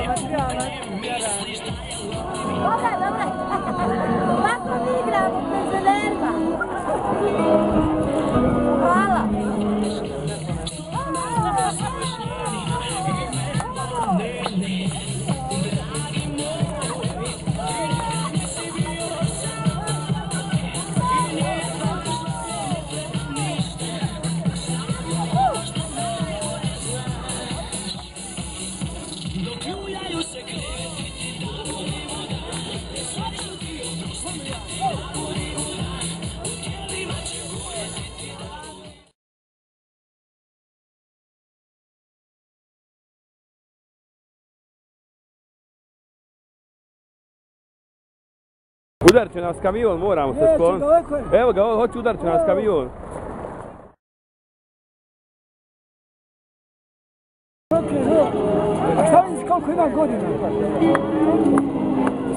Dobra. Ovako mi igramo penzionerima. Hvala. Udarit će nas kamion, moramo se skloniti. Evo ga, hoće udarit će nas kamion. A šta vidiš koliko ima godina?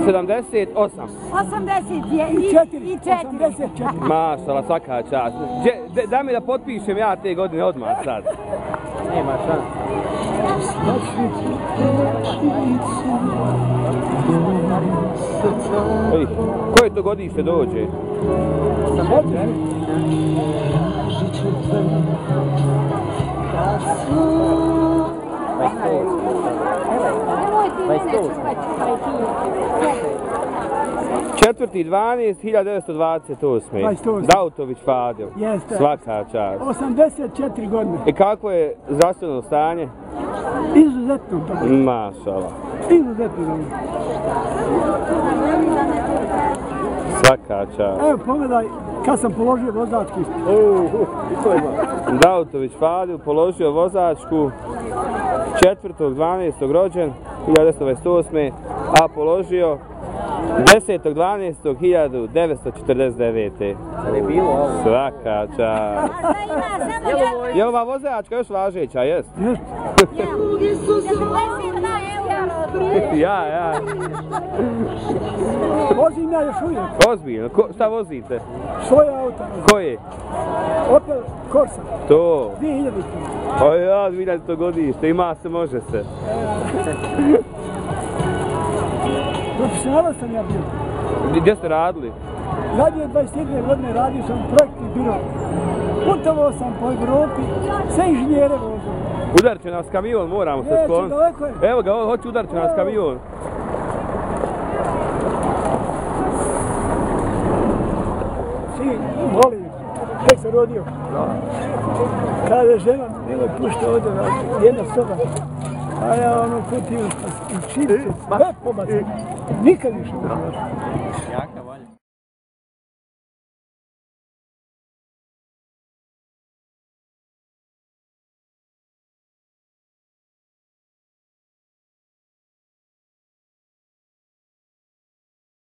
78. 84. Mašala, svaka čast. Daj mi da potpišem ja te godine odmah sad. Nema šans. Oj, koje to godište dođe? Četvrti 12.1928. Dautović Fadil. Svaka čast. 84 godine. I kako je zdravstveno stanje? Izuzetno dobro. Mašala. Izuzetno dobro. Svaka čast. Evo pogledaj kad sam položio vozačku. Dautović Fadil položio vozačku 4.12. rođen 1928. a položio 10.12.1949. Svaka čast. Je ova vozačka još važeća, jest? Jest. Ja. Vozim ja još uvijek. Ozbiljno, šta vozite? Svoje auto. Koje? Opel Corsa. To? 2000. O ja, 2000 godište, ima se, može se. Profesionalac sam ja bio. Gdje ste radili? Zadnje 21 godine radio sam u projektni biro. Putovao sam po Evropi, sve inženjere vozio. Udarit će nas kamion, moramo se skloniti. Evo ga, hoće udarit će nas kamion. Sin, volim, tek sam rodio. Kada žena bilo pušta ovdje na jedna soba, a ja ono kutiju i čim, sve pobacam. Nikad više ne